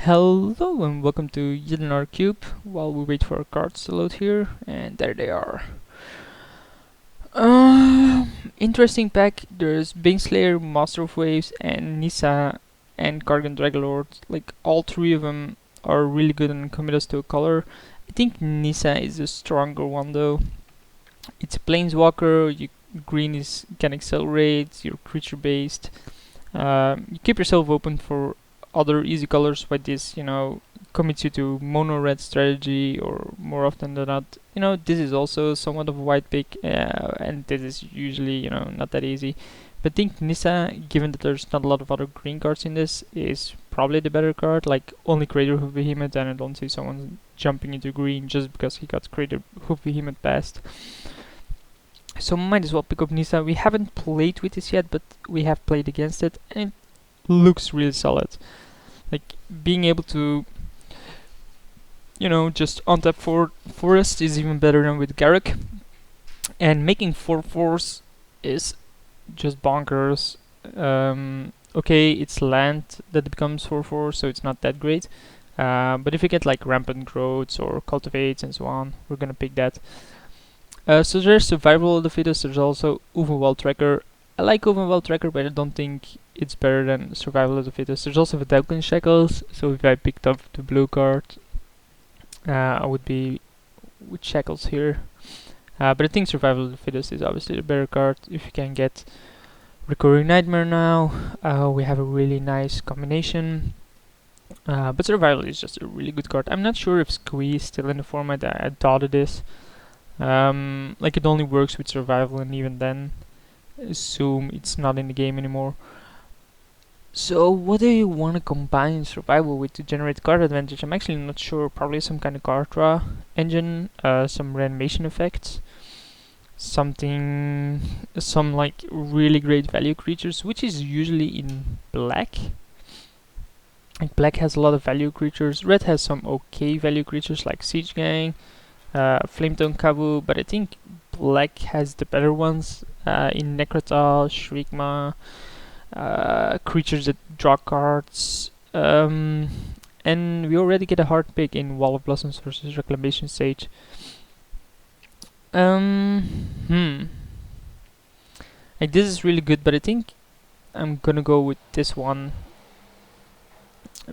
Hello and welcome to yet another cube while we wait for our cards to load here, and there they are. Interesting pack. There's Baneslayer, Master of Waves, and Nissa and Kargan Dragonlord. Like, all three of them are really good and commit us to a color. I think Nissa is a stronger one though. It's a Planeswalker, green can accelerate, you're creature based. You keep yourself open for other easy colors, but this, commits you to mono red strategy, or more often than not, this is also somewhat of a white pick, and this is usually, not that easy. But I think Nissa, given that there's not a lot of other green cards in this, is probably the better card. Like, only Crater Hoof Behemoth, and I don't see someone jumping into green just because he got Crater Hoof Behemoth passed. So might as well pick up Nissa. We haven't played with this yet, but we have played against it, and it looks really solid. Like, being able to, just untap for Forest is even better than with Garruk. And making 4/4s is just bonkers. Okay, it's land that becomes 4/4, so it's not that great. But if you get like Rampant Growths or Cultivates and so on, we're gonna pick that. So there's Survival of the Fittest, there's also Overwhelm Tracker. I like Overwhelm Tracker, but I don't think it's better than Survival of the Fittest. There's also the Dalkin Shackles, so if I picked up the blue card, I would be with Shackles here. But I think Survival of the Fittest is obviously the better card. If you can get Recurring Nightmare now, we have a really nice combination. But Survival is just a really good card. I'm not sure if Squeeze is still in the format. I thought it is. Like, it only works with Survival, and even then, assume it's not in the game anymore. So what do you want to combine Survival with to generate card advantage? I'm actually not sure. Probably some kind of card draw engine, some reanimation effects, some like really great value creatures, which is usually in black. Like, black has a lot of value creatures. Red has some okay value creatures like Siege Gang, Flametongue Kabu, but I think black has the better ones in Necrotal, Shrigma, creatures that draw cards, and we already get a hard pick in Wall of Blossoms versus Reclamation Sage. Like, this is really good, but I think I'm gonna go with this one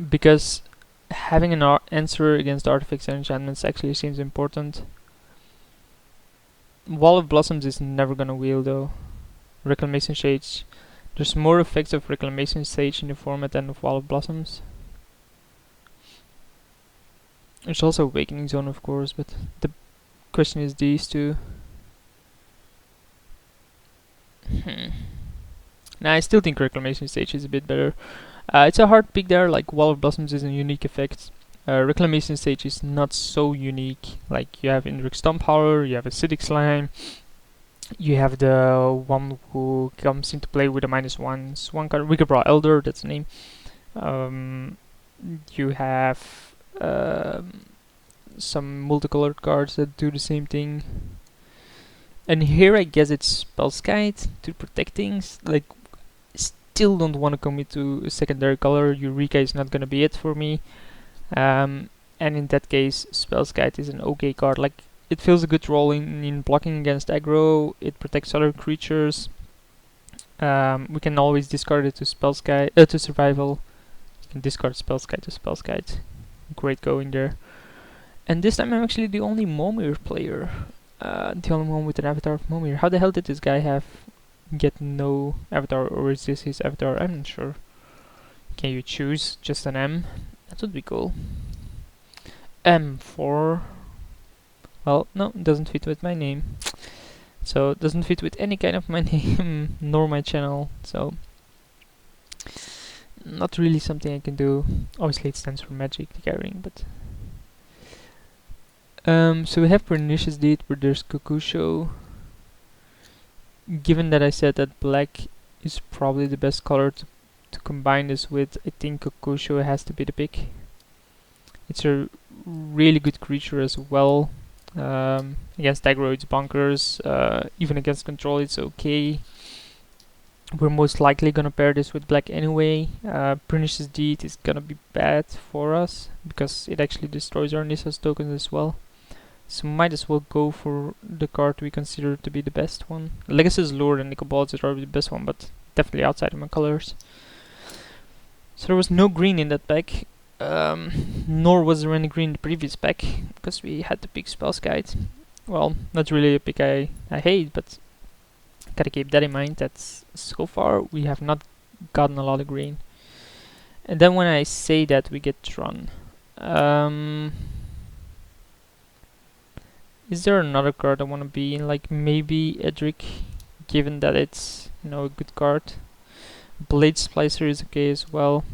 because having an answer against artifacts and enchantments actually seems important. Wall of Blossoms is never gonna wheel though. Reclamation Sage, there's more effects of Reclamation Sage in the format than of Wall of Blossoms. There's also Awakening Zone, of course, but the question is these two. Nah, I still think Reclamation Sage is a bit better. It's a hard pick there. Like, Wall of Blossoms is a unique effect. Reclamation Sage is not so unique. Like, you have Indrik Stompowder, you have Acidic Slime, you have the one who comes into play with a -1 Swan card, Wickerbraw Elder, that's the name. You have some multicolored cards that do the same thing. And here I guess it's Spellskite to protect things. Like, still don't want to commit to a secondary color. Eureka is not gonna be it for me. And in that case, Spellskite is an okay card. Like, it fills a good role in blocking against aggro. It protects other creatures. We can always discard it to Spellskite to Survival. You can discard Spellskite to Spellskite. Great going there. And this time I'm actually the only Momir player. The only one with an avatar of Momir. How the hell did this guy get no avatar, or is this his avatar? I'm not sure. Can you choose just an M? That would be cool. M4. Well, no, it doesn't fit with my name. So it doesn't fit with any kind of my name nor my channel. So not really something I can do. Obviously it stands for Magic the Gathering, but so we have Pernicious Deed, where there's Kokusho. Given that I said that black is probably the best color to combine this with, I think Kokusho has to be the pick. It's a really good creature as well. Against aggro it's bonkers, even against control it's okay. We're most likely gonna pair this with black anyway. Pernicious Deed is gonna be bad for us because it actually destroys our Nissa's tokens as well. So might as well go for the card we consider to be the best one. Legacy's Lure and Nicol Balls is already the best one, but definitely outside of my colors. So there was no green in that pack, nor was there any green in the previous pack, because we had the big Spells Guide. Well, not really a pick I hate, but gotta keep that in mind that so far we have not gotten a lot of green. And then when I say that, we get Tron. Is there another card I want to be in? Like maybe Edric, given that it's, you know, a good card. Blade Splicer is okay as well.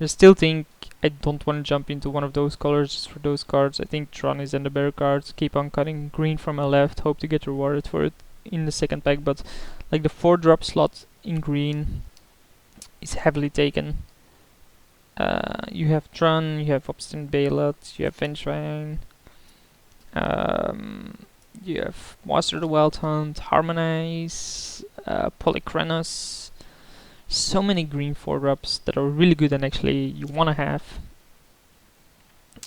I still think I don't want to jump into one of those colors just for those cards. I think Tron is in the better cards. Keep on cutting green from my left, hope to get rewarded for it in the second pack, but like the 4-drop slot in green is heavily taken. You have Tron, you have Obstinate Bailout, you have Vengevine, you have Master of the Wild Hunt, Harmonize, Polychronos. So many green 4-drops that are really good and actually you want to have.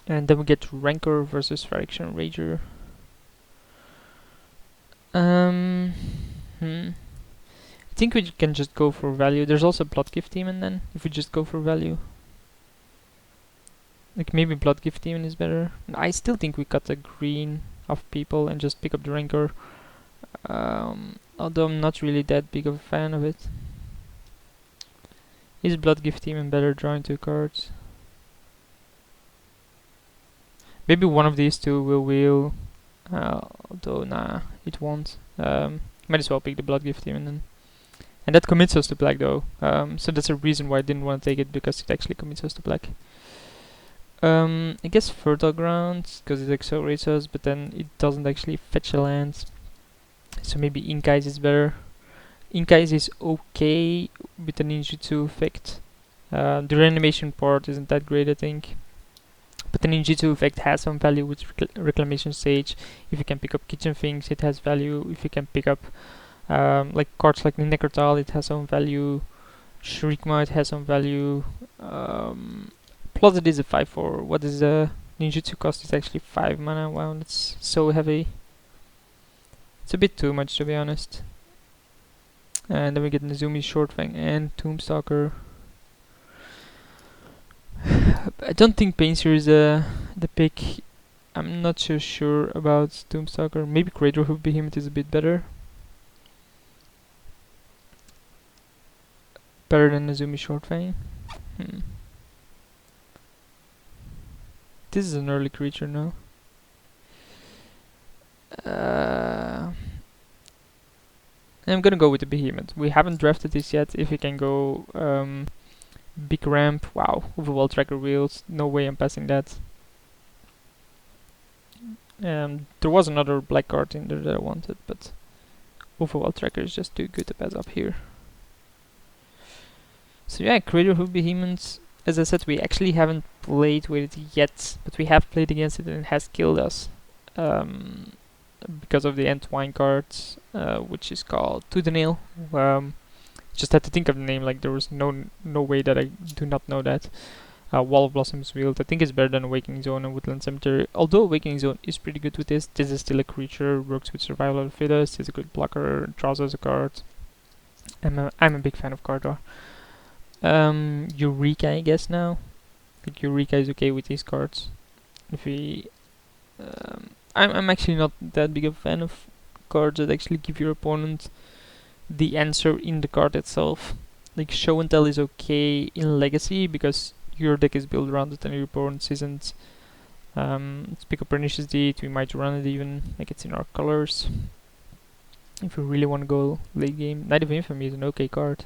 And then we get Rancor versus Fraction Rager. I think we can just go for value. There's also Bloodgift Demon then, if we just go for value. Like maybe Bloodgift Demon is better. I still think we cut the green off people and just pick up the Rancor. Although I'm not really that big of a fan of it. Is Bloodgift Demon better drawing 2 cards? Maybe one of these two will wheel. Although nah, it won't. Might as well pick the Bloodgift Demon then. And that commits us to black though. So that's a reason why I didn't want to take it, because it actually commits us to black. I guess Fertile Ground, because it accelerates us, but then it doesn't actually fetch a land. So maybe Inkais is better. Inkais is okay with the ninjutsu effect. The reanimation part isn't that great, I think. But the ninjutsu effect has some value with Reclamation Sage. If you can pick up Kitchen Things, it has value. If you can pick up like cards like Necrotal, it has some value. Shriekma, it has some value. Plus it is a 5/4. What is the ninjutsu cost? It's actually 5 mana. Wow, that's so heavy. It's a bit too much, to be honest. And then we get Nezumi, Shortfang, and Tombstalker. I don't think Painseer is the pick. I'm not so sure about Tombstalker. Maybe Cradle Hoof Behemoth is a bit better. Better than Nezumi, Shortfang. This is an early creature now. I'm gonna go with the Behemoth. We haven't drafted this yet. If we can go big ramp, wow, overall tracker wheels, no way I'm passing that. There was another black card in there that I wanted, but overall tracker is just too good to pass up here. So yeah, Crater Hoof Behemoths, as I said, we actually haven't played with it yet, but we have played against it and it has killed us. Because of the Entwine cards, which is called To The Nail. Just had to think of the name, like there was no way that I do not know that. Wall of Blossoms Wield, I think it's better than Awakening Zone and Woodland Cemetery. Although Awakening Zone is pretty good with this, this is still a creature, works with Survival of the Fittest, is a good blocker, draws us a card. I'm a big fan of card draw. Eureka, I guess now. Like Eureka is okay with these cards. If we, I'm actually not that big of a fan of cards that actually give your opponent the answer in the card itself. Like Show and Tell is okay in Legacy because your deck is built around it and your opponent's isn't. Let's pick up Pernicious Deed, we might run it even, like it's in our colors. If we really want to go late game. Knight of Infamy is an okay card.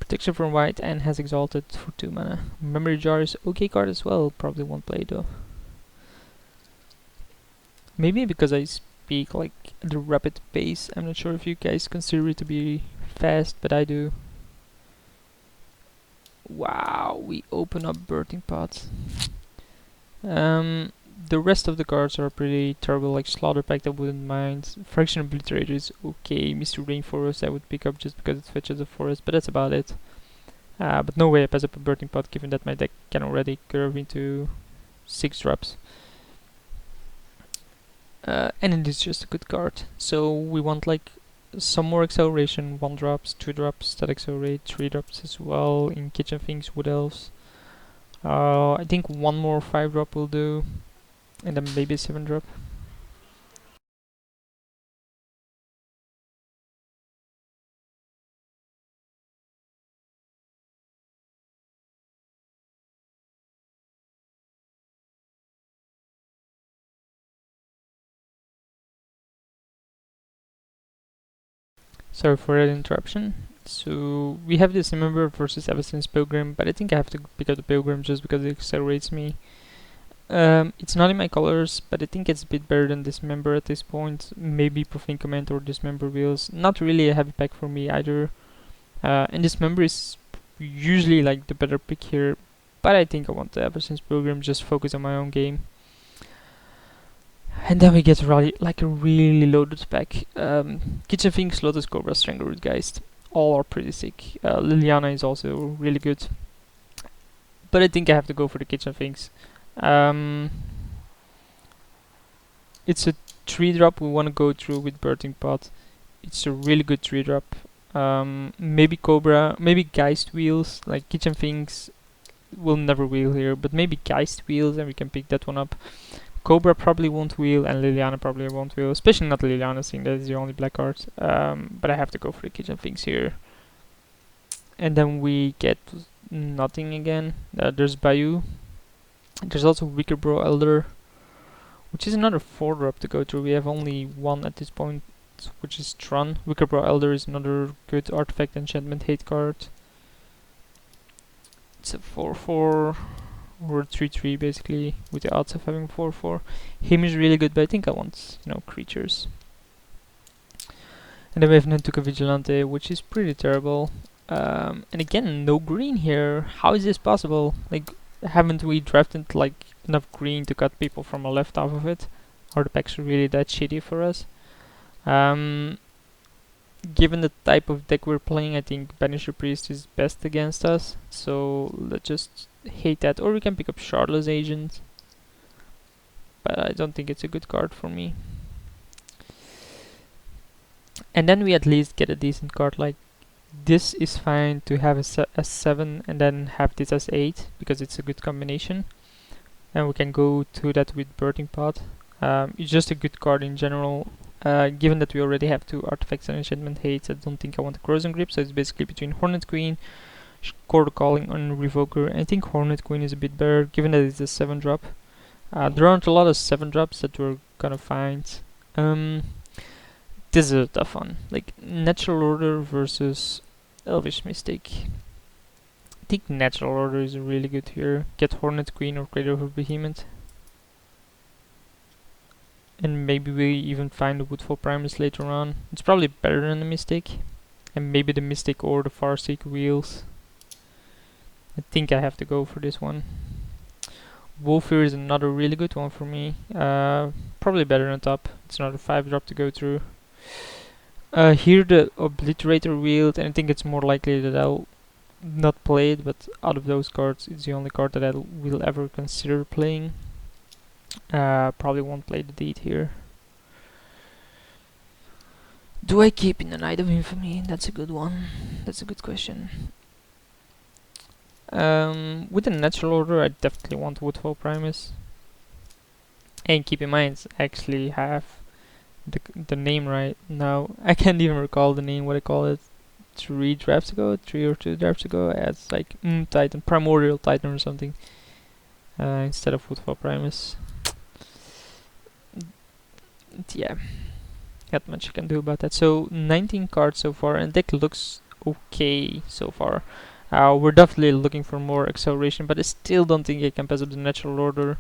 Protection from white and has Exalted for 2 mana. Memory Jar is okay card as well, probably won't play though. Maybe because I speak like at a rapid pace, I'm not sure if you guys consider it to be fast, but I do. Wow, we open up Birthing Pot. The rest of the cards are pretty terrible, like Slaughter Pact I wouldn't mind. Fraction Obliterator is okay. Misty Rainforest I would pick up just because it fetches a forest, but that's about it. But no way I pass up a Birthing Pot given that my deck can already curve into 6 drops. And it is just a good card. So we want like some more acceleration, 1 drops, 2 drops that accelerate, 3 drops as well in Kitchen Things, Wood Elves. I think 1 more 5 drop will do, and then maybe a 7 drop. Sorry for that interruption. So we have this Remember versus Eversense Pilgrim, but I think I have to pick up the Pilgrim just because it accelerates me. It's not in my colors, but I think it's a bit better than Dismember at this point. Maybe Profane Command or Dismember Wheels. Not really a heavy pack for me either. And Dismember is usually like the better pick here, but I think I want the Eversense Pilgrim, just focus on my own game. And then we get like a really loaded pack. Kitchen Finks, Lotus Cobra, Strangleroot Geist. All are pretty sick. Liliana is also really good. But I think I have to go for the Kitchen Finks. It's a 3 drop we want to go through with Birthing Pot. It's a really good 3 drop. Maybe Cobra, maybe Geist Wheels. Like Kitchen Finks will never wheel here, but maybe Geist Wheels and we can pick that one up. Cobra probably won't wheel, and Liliana probably won't wheel, especially not Liliana, seeing that is the only black card. But I have to go for the Kitchen Finks here. And then we get nothing again. There's Bayou. There's also Wicker Bro Elder, which is another 4 drop to go through. We have only 1 at this point, which is Tron. Wicker Bro Elder is another good artifact enchantment hate card. It's a 4/4 or 3/3 basically, with the odds of having 4/4. Him is really good, but I think I want, creatures. And then we have Nantuka Vigilante, which is pretty terrible. And again, no green here. How is this possible? Like, haven't we drafted like enough green to cut people from our left off of it? Are the packs really that shitty for us? Given the type of deck we're playing, I think Banisher Priest is best against us. So let's just hate that. Or we can pick up Shardless Agent. But I don't think it's a good card for me. And then we at least get a decent card. Like, this is fine to have a 7 and then have this as 8, because it's a good combination. And we can go to that with Birthing Pot. It's just a good card in general. Given that we already have 2 artifacts and enchantment hates, I don't think I want a Corrosion Grip, so it's basically between Hornet Queen, Core Calling, and Revoker. I think Hornet Queen is a bit better, given that it's a 7 drop. There aren't a lot of 7 drops that we're gonna find. This is a tough one. Like, Natural Order versus Elvish Mystic. I think Natural Order is really good here. Get Hornet Queen or Crater of Behemoth. And maybe we even find the Woodfall Primus later on. It's probably better than the Mystic. And maybe the Mystic or the Farseek Wheels. I think I have to go for this one. Wolfir is another really good one for me. Probably better than top. It's another 5 drop to go through. Here the Obliterator wield, and I think it's more likely that I'll not play it, but out of those cards, it's the only card that I will ever consider playing. Probably won't play the Deed here. Do I keep in the Night of Infamy? That's a good one. That's a good question. With the Natural Order, I definitely want Woodfall Primus. And keep in mind, I actually have the name right now. I can't even recall the name, what I call it. 3 drafts ago, 3 or 2 drafts ago, it's like Titan, Primordial Titan or something, instead of Woodfall Primus. Yeah, not much I can do about that. So 19 cards so far, and deck looks okay so far. We're definitely looking for more acceleration, but I still don't think I can pass up the Natural Order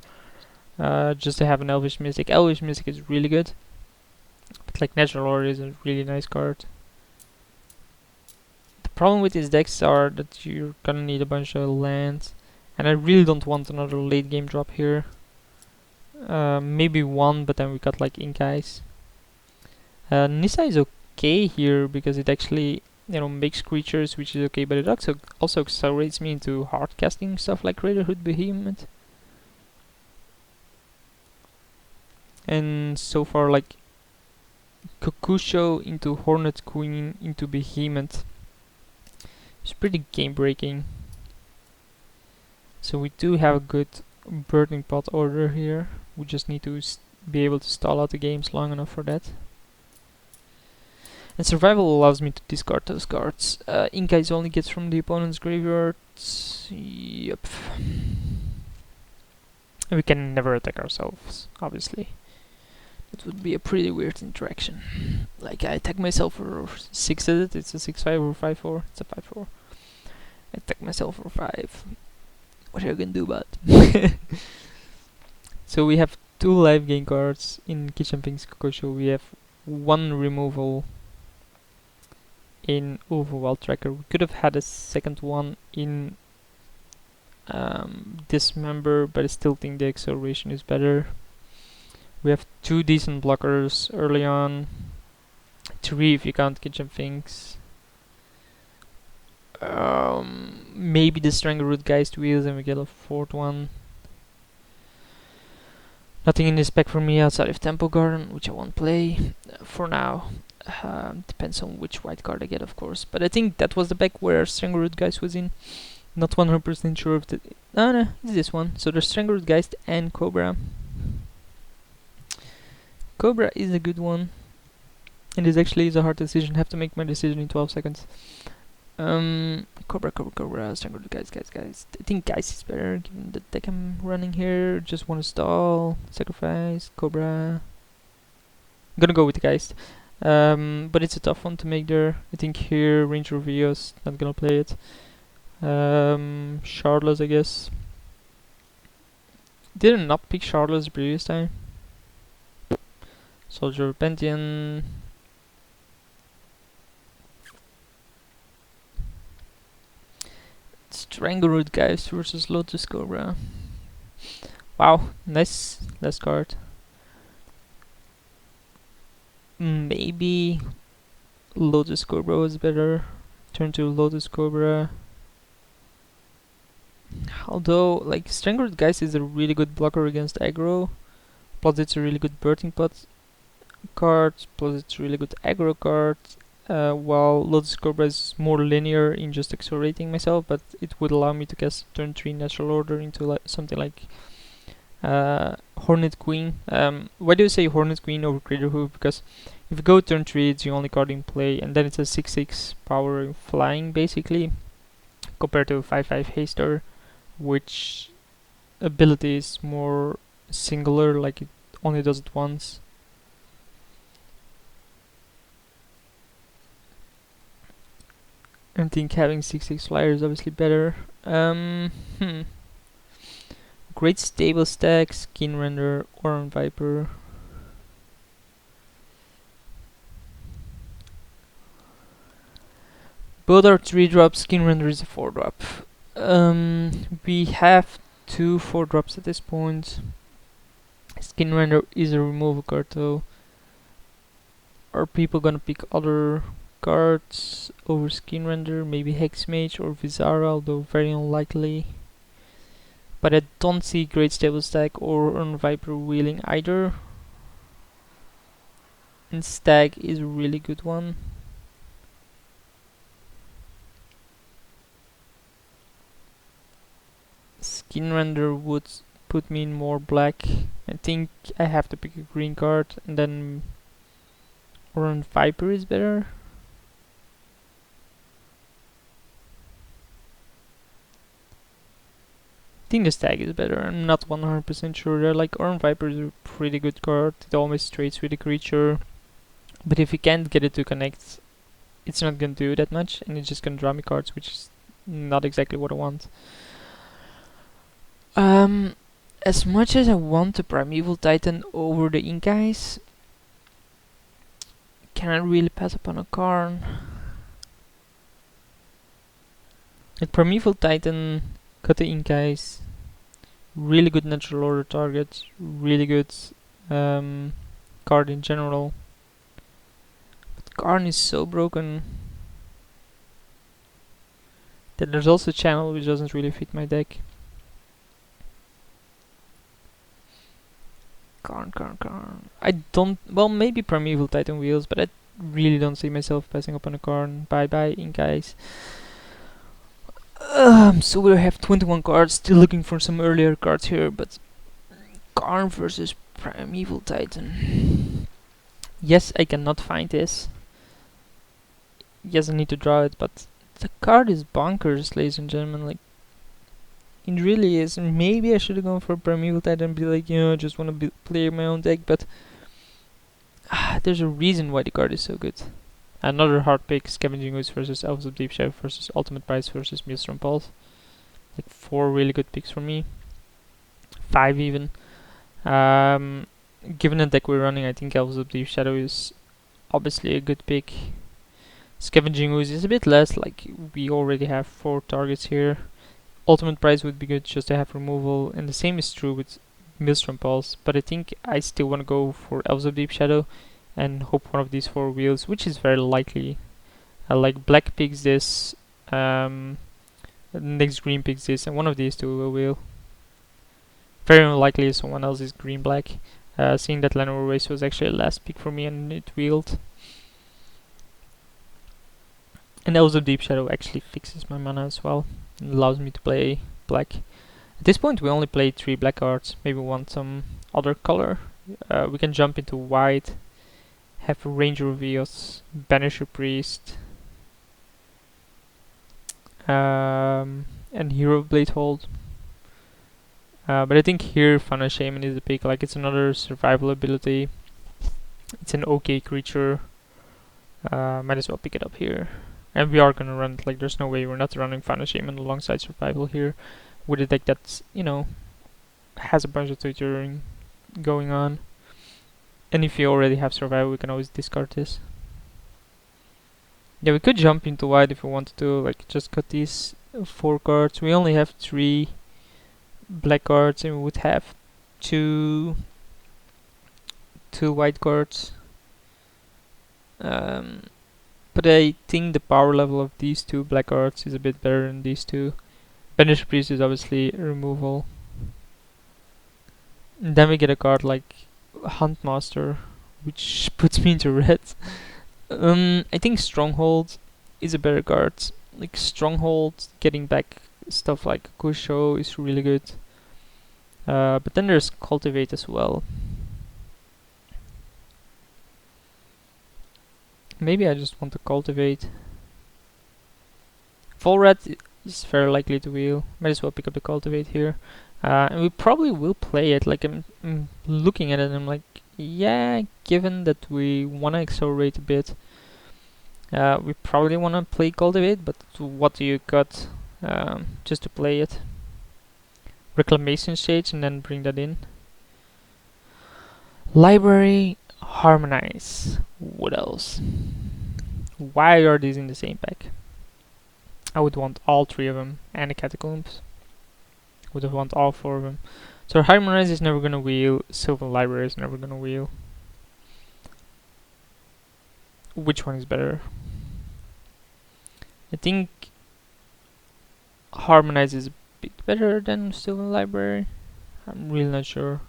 just to have an Elvish Mystic. Elvish Mystic is really good, but like Natural Order is a really nice card. The problem with these decks are that you're gonna need a bunch of lands, and I really don't want another late game drop here. Maybe one, but then we got like ink eyes. Nissa is okay here because it actually, makes creatures, which is okay, but it also accelerates me into hard casting stuff like Raiderhood Behemoth. And so far, like Kokusho into Hornet Queen into Behemoth, it's pretty game breaking. So we do have a good burning pot order here. We just need to be able to stall out the games long enough for that. And survival allows me to discard those cards. Ink Eyes only gets from the opponent's graveyard. Yep. And we can never attack ourselves, obviously. It would be a pretty weird interaction. Like, I attack myself for 6 at it, it's a 6-5 or 5-4, it's a 5-4. I attack myself for 5. What are you gonna do about it? So we have 2 life gain cards in Kitchen Pink's Kokosho. We have 1 removal in Overwild Tracker. We could have had a second one in Dismember, but I still think the acceleration is better. We have 2 decent blockers early on. 3 if you count Kitchen Finks. Maybe the Strangleroot Geist wheels and we get a 4th one. Nothing in this pack for me outside of Temple Garden, which I won't play for now. Depends on which white card I get, of course. But I think that was the pack where Strangleroot Geist was in. Not 100% sure if the... No, it's this one. So there's Strangleroot Geist and Cobra. Cobra is a good one. And this actually is a hard decision. I have to make my decision in 12 seconds. Cobra, Strangleroot Geist, guys. I think Geist is better given the deck I'm running here. Just want to stall, sacrifice, Cobra. I'm gonna go with the Geist. But it's a tough one to make there. I think here, Ranger of Eos, not gonna play it. Shardless, I guess. Did I not pick Shardless the previous time? Soldier of Pantheon. Strangleroot Geist versus Lotus Cobra. Wow, nice last card. Maybe Lotus Cobra was better. Turn to Lotus Cobra. Although, like, Strangleroot Geist is a really good blocker against aggro. Plus it's a really good Birthing Pot card. Plus it's a really good aggro card. While Lotus Cobra is more linear in just accelerating myself, but it would allow me to cast turn 3 Natural Order into something like Hornet Queen. Why do you say Hornet Queen over Craterhoof? Because if you go turn 3, it's the only card in play, and then it's a 6-6 power flying, basically, compared to a 5-5 Haster, which ability is more singular, like it only does it once. I think having 6-6 flyer is obviously better. Great stable stack, Skin Render, Oran Viper. Both are 3-drops, Skin Render is a 4-drop. We have 2 4-drops at this point. Skin Render is a removal card though. Are people gonna pick other cards over Skin Render? Maybe Hexmage or Vizara, although very unlikely. But I don't see Great Stable Stack or on Viper wheeling either. And Stag is a really good one. Skin Render would put me in more black. I think I have to pick a green card, and then Oran Viper is better. I think the Stag is better. I'm not 100% sure there. Like, Oran Viper is a pretty good card. It always trades with the creature. But if you can't get it to connect, it's not gonna do that much, and it's just gonna draw me cards, which is not exactly what I want. As much as I want the Primeval Titan over the Ink Eyes, can I really pass upon a Karn? Like, Primeval Titan, cut the Ink Eyes, Really good natural order target. Really good card in general. But Karn is so broken. Then there's also Channel, which doesn't really fit my deck. Karn. I don't. Well, maybe Primeval Titan Wheels, but I really don't see myself passing up on a Karn. Bye bye, Ink Eyes. So we have 21 cards. Still looking for some earlier cards here, but Karn versus Primeval Titan. Yes, I cannot find this. Yes, I need to draw it, but the card is bonkers, ladies and gentlemen. Like, it really is. Maybe I should have gone for Primeval Titan and be like, you know, I just want to play my own deck, but there's a reason why the card is so good. Another hard pick: Scavenging Ooze versus Elves of Deep Shadow versus Ultimate Price versus Maelstrom Pulse. Like 4 really good picks for me. 5 even. Given the deck we're running, I think Elves of Deep Shadow is obviously a good pick. Scavenging Ooze is a bit less, like we already have 4 targets here. Ultimate Price would be good just to have removal, and the same is true with Maelstrom Pulse, but I think I still want to go for Elves of Deep Shadow and hope one of these 4 wheels, which is very likely. Like black picks this, next green picks this, and one of these 2 will wheel. Very unlikely someone else is green-black. Seeing that Llanowar Waste was actually a last pick for me and it wheeled. And Elves of Deep Shadow actually fixes my mana as well and allows me to play black. At this point we only play 3 black cards. Maybe we want some other color. We can jump into white, have Ranger of Eos, Banisher Priest, and Hero Blade Hold. But I think here Fauna Shaman is the pick. Like, it's another survival ability. It's an okay creature. Might as well pick it up here. And we are gonna run it. Like, there's no way we're not running Fauna Shaman alongside survival here with a deck that's, you know, has a bunch of tutoring going on. And if you already have survival, we can always discard this. Yeah, we could jump into white if we wanted to. Like, just cut these 4 cards. We only have 3 black cards, and we would have two white cards. But I think the power level of these 2 black cards is a bit better than these 2. Banish Priest is obviously a removal. And then we get a card like Huntmaster, which puts me into red. I think Stronghold is a better card. Like, Stronghold, getting back stuff like Kusho is really good. But then there's Cultivate as well. Maybe I just want to Cultivate. Full red is very likely to wheel. Might as well pick up the Cultivate here. And we probably will play it. Like, I'm looking at it and I'm like, yeah, given that we want to accelerate a bit, we probably want to play Cultivate, but what do you got just to play it? Reclamation Stage and then bring that in. Library, Harmonize. What else? Why are these in the same pack? I would want all 3 of them, and the Catacombs. Would have want all 4 of them. So Harmonize is never gonna wheel. Sylvan Library is never gonna wheel. Which one is better? I think Harmonize is a bit better than Sylvan Library. I'm really not sure.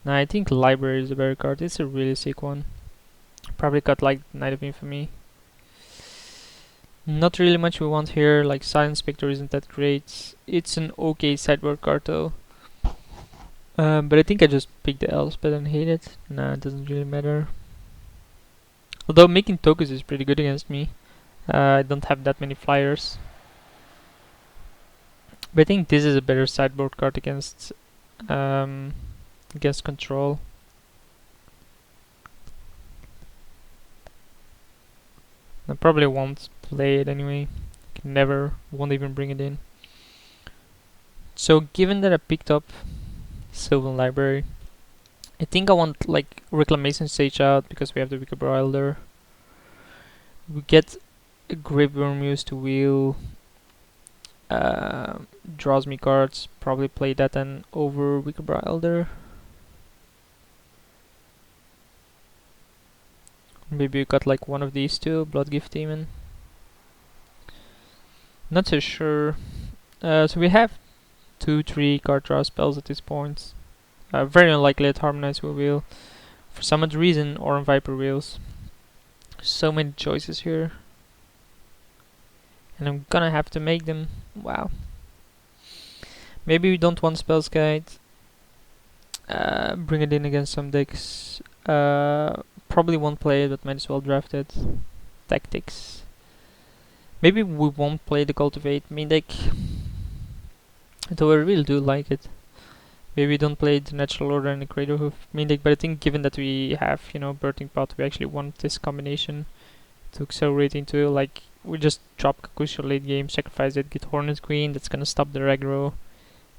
No, I think Library is a better card. It's a really sick one. Probably got like Knight of Infamy. Not really much we want here. Like, Silent Spectre isn't that great. It's an okay sideboard card though. But I think I just picked the Elspeth and hate it. Nah, it doesn't really matter. Although making tokens is pretty good against me. I don't have that many flyers. But I think this is a better sideboard card against control. I probably won't play it anyway. Won't even bring it in. So given that I picked up Sylvan Library, I think I want like Reclamation Stage out because we have the Wicked Brawler. We get a Grave Worm used to wheel. Draws me cards. Probably play that and over Wickerbra Elder. Maybe you got like one of these two, Bloodgift Demon. Not so sure. So we have 2-3 card draw spells at this point. Very unlikely that Harmonize will wheel. For some odd reason, Oran Viper wheels. So many choices here. And I'm gonna have to make them. Wow. Maybe we don't want Spells Guide. Bring it in against some decks. Probably won't play it, but might as well draft it. Tactics. Maybe we won't play the Cultivate main deck. Though I really do like it. Maybe we don't play the Natural Order and the Cradle Hoof main deck, but I think given that we have, Birthing Pot, we actually want this combination to accelerate into, like, we just drop Kakusha late game, sacrifice it, get Hornet Queen, that's gonna stop the aggro.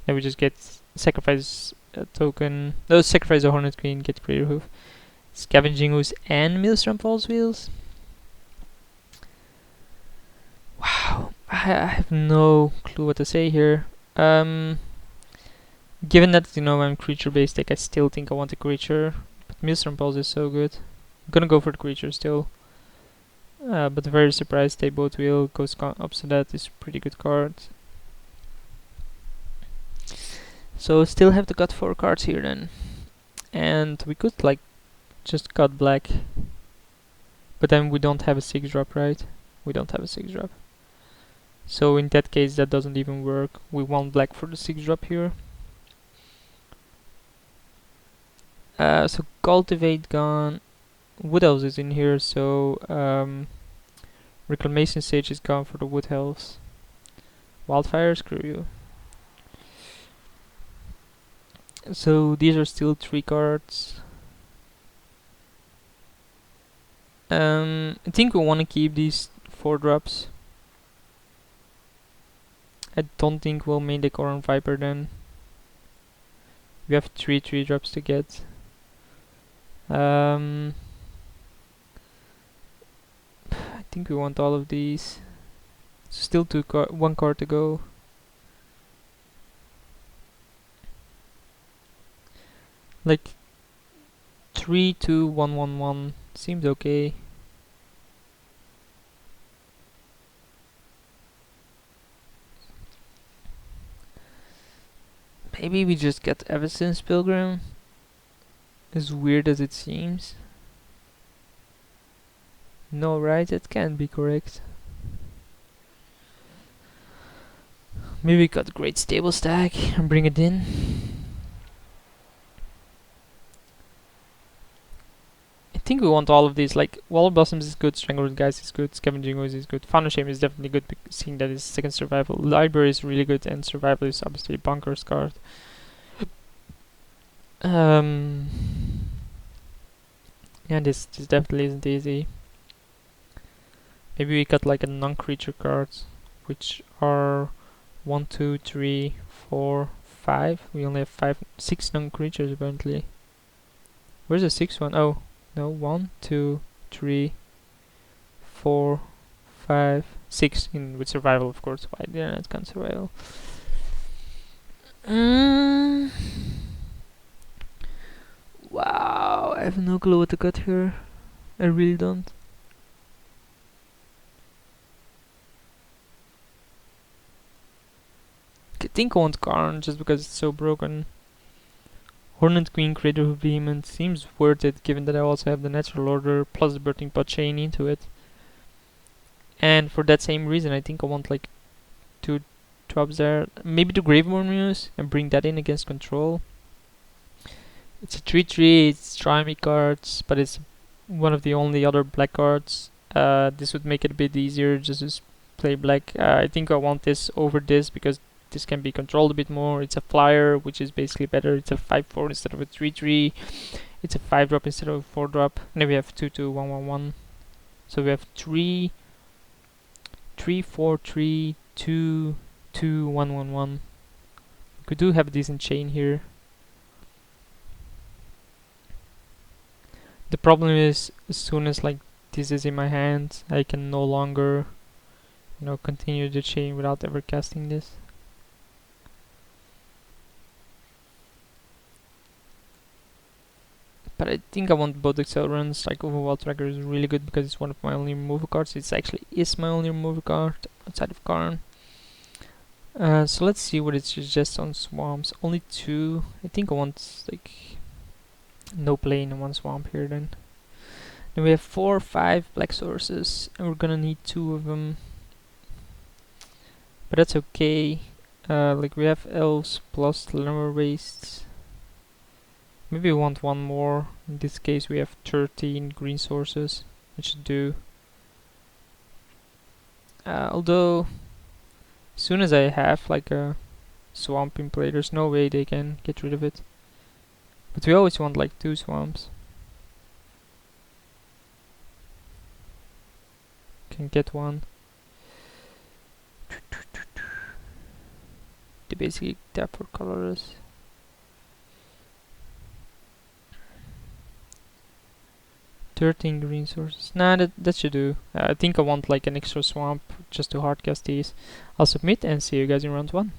Then we just get sacrifice a token, sacrifice a Hornet Queen, get Cradle Hoof. Scavenging Ooze and Maelstrom Falls Wheels. Wow, I have no clue what to say here. Given that, I'm creature-based deck, I still think I want a creature. But Maelstrom Pulse is so good. I'm gonna go for the creature still. But very surprised they both wheel. Ghost Opposite that is a pretty good card. So still have to cut 4 cards here then. And we could like just cut black. But then we don't have a 6-drop, right? We don't have a 6-drop. So in that case that doesn't even work. We want black for the 6-drop here. So Cultivate gone. Wood Elves is in here, so Reclamation Sage is gone for the Wood Elves. Wildfire, screw you. So these are still 3 cards. I think we want to keep these 4 drops. I don't think we'll main deck Oran Viper then. We have 3 drops to get. I think we want all of these. Still 1 card to go. Like 3, 2, 1, 1, 1 seems okay. Maybe we just get Evanescence Pilgrim. As weird as it seems. No, right? That can't be correct. Maybe we got Great Stable Stack and bring it in. I think we want all of these. Like, Wall of Blossoms is good, Strangleroot Guys is good, Scavenging Ooze is good, Fountain Shame is definitely good, seeing that it's second survival. Library is really good, and survival is obviously Bunker's card. Yeah, this definitely isn't easy. Maybe we got like a non-creature cards, which are 1, 2, 3, 4, 5. We only have 6 non-creatures apparently. Where's the 6th one? Oh, no, 1, 2, 3, 4, 5, 6 in with survival, of course. Why didn't it count survival? Wow, I have no clue what to cut here. I really don't. I think I want Karn just because it's so broken. Hornet Queen, Crater of Behemoth seems worth it given that I also have the Natural Order plus the Birthing Pot chain into it. And for that same reason, I think I want like 2 drops there. Maybe the Gravemoor Muse and bring that in against control. It's a 3/3, it's Try cards, but it's one of the only other black cards. This would make it a bit easier just to play black. I think I want this over this because this can be controlled a bit more. It's a flyer, which is basically better. It's a 5/4 instead of a 3/3. It's a 5-drop instead of a 4-drop. And then we have 2, 2, 1, 1, 1. So we have 3, 3, 4, 3, 2, 2, 1, 1, 1. We do have a decent chain here. The problem is, as soon as like this is in my hand, I can no longer you know, continue the chain without ever casting this. But I think I want both accelerants. Like Overwhelm Tracker is really good because it's one of my only removal cards. It's actually is my only removal card outside of Karn. So let's see what it suggests on swamps. Only 2. I think I want like no plane and 1 swamp here then. Then we have 4 or 5 black sources and we're gonna need 2 of them. But that's okay. Like we have elves plus lumber wastes. Maybe we want 1 more. In this case we have 13 green sources. It should do. Although as soon as I have like a swamp in play, there's no way they can get rid of it. But we always want like 2 swamps. Can get 1. They basically tap for colorless. Thirteen green sources. Nah, that should do. I think I want like an extra swamp just to hardcast these. I'll submit and see you guys in round 1.